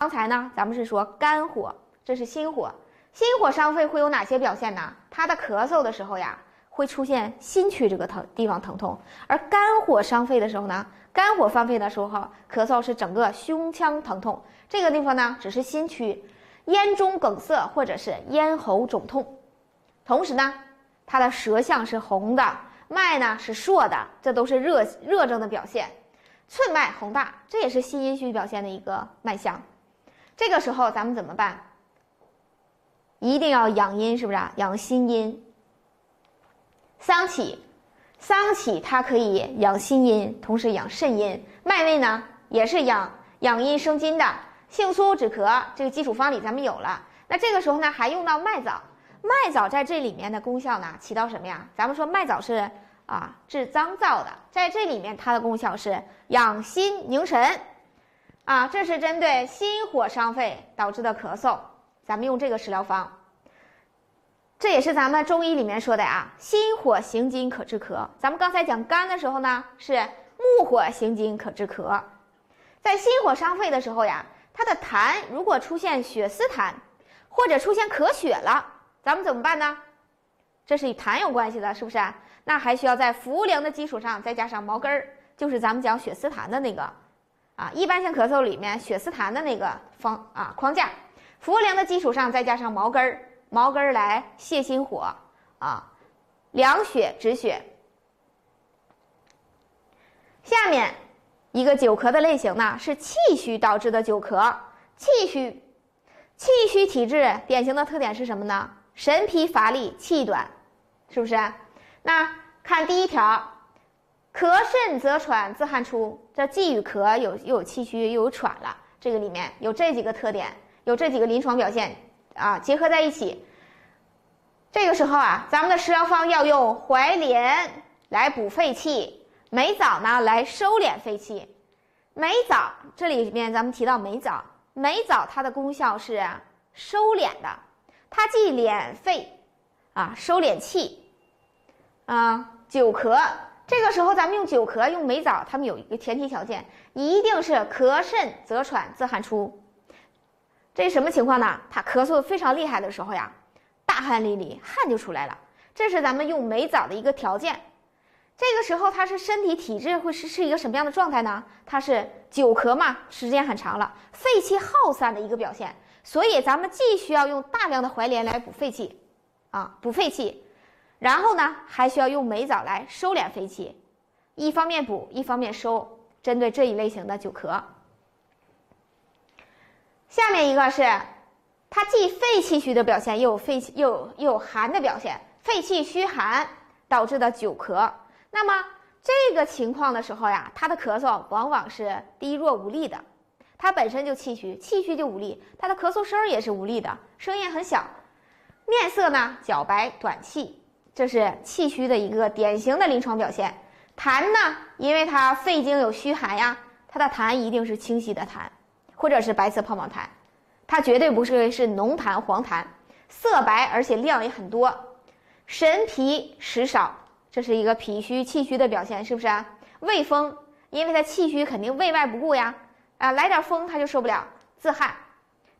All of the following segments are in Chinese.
刚才呢，咱们是说肝火，这是心火。心火伤肺会有哪些表现呢？他的咳嗽的时候呀，会出现心区这个地方疼痛；而肝火伤肺的时候呢，肝火犯肺的时候，咳嗽是整个胸腔疼痛，这个地方呢只是心区，咽中梗塞或者是咽喉肿痛。同时呢，他的舌象是红的，脉呢是硕的，这都是热症的表现。寸脉宏大，这也是心阴虚表现的一个脉象。这个时候咱们怎么办？一定要养阴，是不是啊？养心阴。桑杞，桑杞它可以养心阴，同时养肾阴。麦味呢也是养阴生津的。杏苏止咳，这个基础方里咱们有了。那这个时候呢，还用到麦枣。麦枣在这里面的功效呢，起到什么呀？咱们说麦枣是治脏燥的，在这里面它的功效是养心宁神。这是针对心火伤肺导致的咳嗽，咱们用这个食疗方。这也是咱们中医里面说的心火行津可治咳。咱们刚才讲肝的时候呢，是木火行津可治咳。在心火伤肺的时候呀，它的痰如果出现血丝痰，或者出现咳血了，咱们怎么办呢？这是与痰有关系的，是不是？那还需要在茯苓的基础上再加上毛根儿，就是咱们讲血丝痰的那个一般性咳嗽里面血丝痰的那个框架，茯苓的基础上再加上毛根儿来泻心火凉血止血。下面一个久咳的类型呢，是气虚导致的久咳。气虚体质典型的特点是什么呢？神疲乏力，气短，是不是？那看第一条，咳甚则喘，自汗出。这既与咳又有气虚又有喘了，这个里面有这几个特点，有这几个临床表现结合在一起。这个时候咱们的食疗方要用怀莲来补肺气，梅枣呢来收敛肺气。梅枣这里面咱们提到梅枣它的功效是收敛的，它既敛肺收敛气久咳。这个时候咱们用久咳用梅枣，它们有一个前提条件，一定是咳甚则喘，自汗出。这是什么情况呢？它咳嗽非常厉害的时候呀，大汗淋漓，汗就出来了，这是咱们用梅枣的一个条件。这个时候它是身体体质会是一个什么样的状态呢？它是久咳嘛，时间很长了，肺气耗散的一个表现，所以咱们既需要用大量的怀莲来补肺气补肺气，然后呢还需要用梅枣来收敛肺气，一方面补一方面收，针对这一类型的久咳。下面一个是它既肺气虚的表现，又有寒的表现，肺气虚寒导致的久咳。那么这个情况的时候呀，它的咳嗽往往是低弱无力的，它本身就气虚就无力，它的咳嗽声也是无力的，声音很小，面色呢皎白短气，这是气虚的一个典型的临床表现。痰呢，因为它肺经有虚寒呀，它的痰一定是清晰的痰，或者是白色泡沫痰，它绝对不是浓痰黄痰，色白而且量也很多。神疲食少，这是一个脾虚气虚的表现，是不是畏风，因为它气虚肯定胃外不顾呀来点风它就受不了，自汗，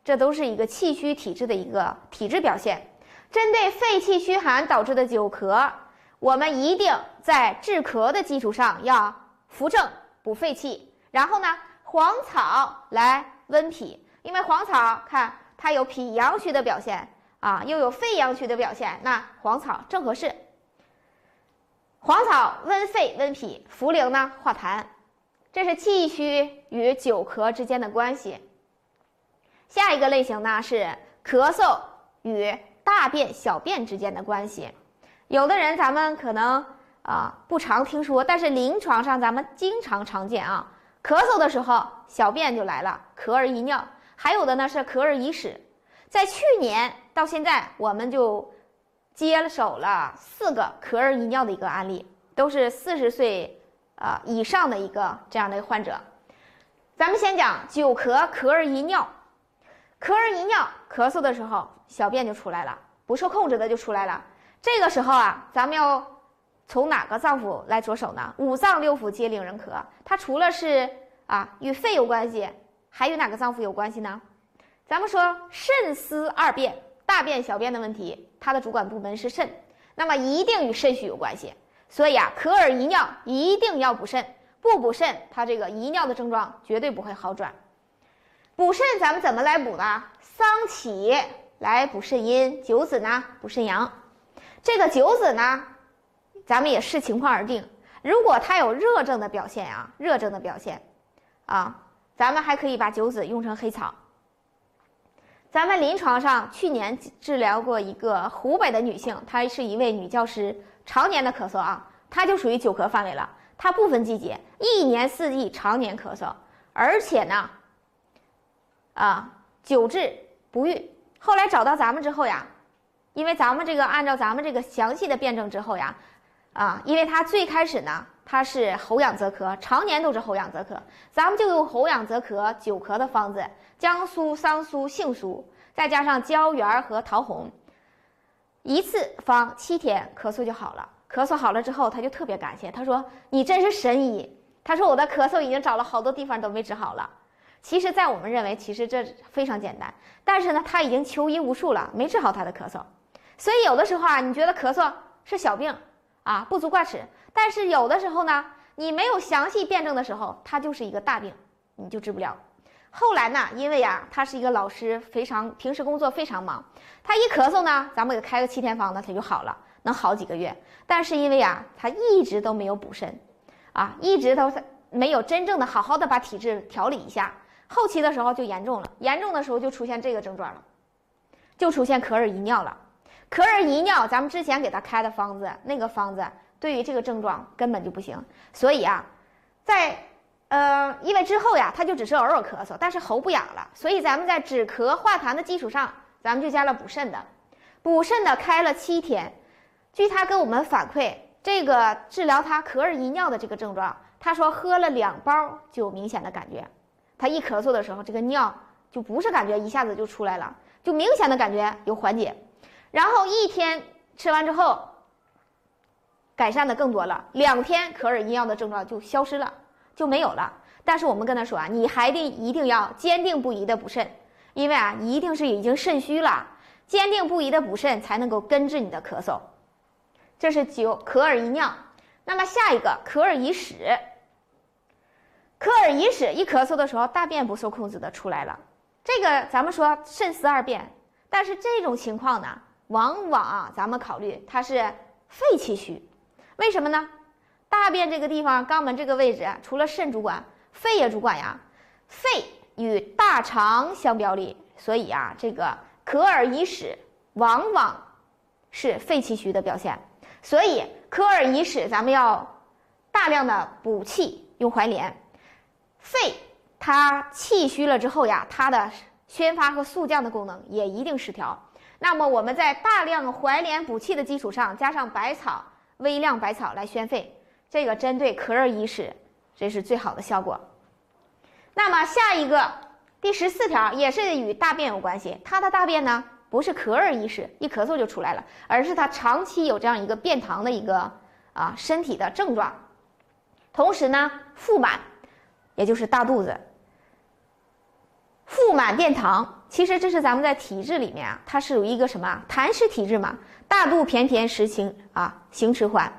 这都是一个气虚体质的一个体质表现。针对肺气虚寒导致的久咳，我们一定在治咳的基础上要扶正补肺气，然后呢黄草来温脾，因为黄草看它有脾阳虚的表现又有肺阳虚的表现，那黄草正合适。黄草温肺温脾，茯苓呢化痰，这是气虚与久咳之间的关系。下一个类型呢是咳嗽与大便小便之间的关系。有的人咱们可能不常听说，但是临床上咱们经常常见咳嗽的时候小便就来了，咳而遗尿，还有的呢是咳而遗屎。在去年到现在我们就接手了4个咳而遗尿的一个案例，都是40岁以上的一个这样的患者。咱们先讲久咳咳而遗尿。咳而遗尿，咳嗽的时候小便就出来了，不受控制的就出来了。这个时候咱们要从哪个脏腑来着手呢？五脏六腑皆令人咳，它除了是与肺有关系，还与哪个脏腑有关系呢？咱们说肾司二便，大便小便的问题，它的主管部门是肾，那么一定与肾虚有关系。所以啊，可尔遗尿一定要补肾，不补肾，它这个遗尿的症状绝对不会好转。补肾咱们怎么来补呢？桑杞来补肾阴，九子呢补肾阳。这个九子呢，咱们也视情况而定。如果它有热症的表现啊，咱们还可以把九子用成黑草。咱们临床上去年治疗过一个湖北的女性，她是一位女教师，常年的咳嗽啊，她就属于久咳范围了。她不分季节，一年四季常年咳嗽，而且呢，久治不愈。后来找到咱们之后呀，因为咱们这个按照咱们这个详细的辩证之后呀，因为她最开始呢，她是喉痒则咳，常年都是喉痒则咳，咱们就用喉痒则咳、久咳的方子，姜苏、桑苏、杏苏，再加上椒圆和桃红，一次方7天，咳嗽就好了。咳嗽好了之后，他就特别感谢，他说：“你真是神医。”他说：“我的咳嗽已经找了好多地方都没治好了。”其实，在我们认为，其实这非常简单，但是呢，他已经求医无数了，没治好他的咳嗽。所以有的时候啊，你觉得咳嗽是小病啊，不足挂齿，但是有的时候呢，你没有详细辩证的时候，它就是一个大病，你就治不了。后来呢，因为他是一个老师，平时工作非常忙，他一咳嗽呢，咱们给他开个7天方呢，他就好了，能好几个月。但是因为他一直都没有补肾，一直都没有真正的好好的把体质调理一下，后期的时候就严重了，严重的时候就出现这个症状了，就出现可尔遗尿了。可尔遗尿，咱们之前给他开的方子，那个方子对于这个症状根本就不行，所以因为之后他就只是偶尔咳嗽，但是喉不痒了，所以咱们在止咳化痰的基础上，咱们就加了补肾的，开了7天。据他跟我们反馈，这个治疗他可尔遗尿的这个症状，他说喝了2包就有明显的感觉，他一咳嗽的时候，这个尿就不是感觉一下子就出来了，就明显的感觉有缓解。然后1天吃完之后，改善的更多了，2天可尔遗尿的症状就消失了，就没有了。但是我们跟他说你还一定要坚定不移的补肾，因为一定是已经肾虚了，坚定不移的补肾才能够根治你的咳嗽。这是可尔遗尿。那么下一个可尔遗屎，可尔遗屎一咳嗽的时候，大便不受控制的出来了。这个咱们说肾司二便，但是这种情况呢，往往咱们考虑它是肺气虚。为什么呢？大便这个地方，肛门这个位置，除了肾主管，肺也主管呀。肺与大肠相表里，所以这个可尔遗屎往往是肺气虚的表现。所以可尔遗屎咱们要大量的补气，用怀莲。肺它气虚了之后它的宣发和肃降的功能也一定失调。那么我们在大量怀莲补气的基础上，加上百草，微量百草来宣肺，这个针对可尔遗屎，这是最好的效果。那么下一个第14条也是与大便有关系，它的大便呢不是可尔遗屎一咳嗽就出来了，而是它长期有这样一个便溏的一个身体的症状，同时呢腹满，也就是大肚子。腹满便溏，其实这是咱们在体质里面它是有一个什么痰湿体质嘛，大肚便甜时行迟缓，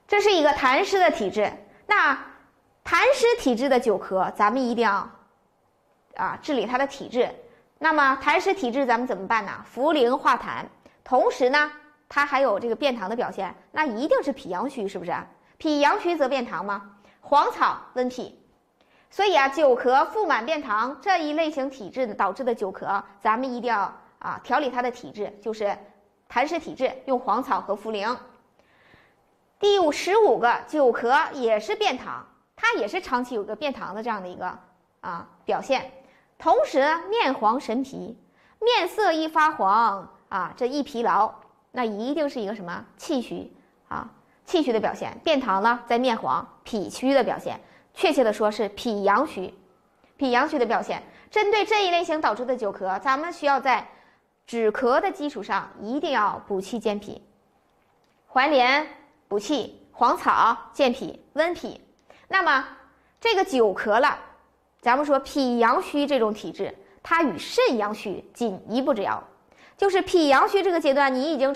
这是一个痰湿的体质。那痰湿体质的久咳，咱们一定要治理它的体质。那么痰湿体质咱们怎么办呢？茯苓化痰，同时呢它还有这个便溏的表现，那一定是脾阳虚，是不是？脾阳虚则便溏吗？黄草温脾。所以久咳、腹满、便溏这一类型体质导致的久咳，咱们一定要调理它的体质，就是痰湿体质，用黄草和茯苓。第15个久咳也是便溏，它也是长期有个便溏的这样的一个表现，同时面黄神疲，面色一发黄这一疲劳，那一定是一个什么气虚气虚的表现。便溏呢在面黄，脾虚的表现。确切的说是脾阳虚，脾阳虚的表现。针对这一类型导致的久咳，咱们需要在止咳的基础上一定要补气健脾，怀莲补气，黄草健脾温脾。那么这个久咳了，咱们说脾阳虚这种体质，它与肾阳虚仅一步之遥。就是脾阳虚这个阶段，你已经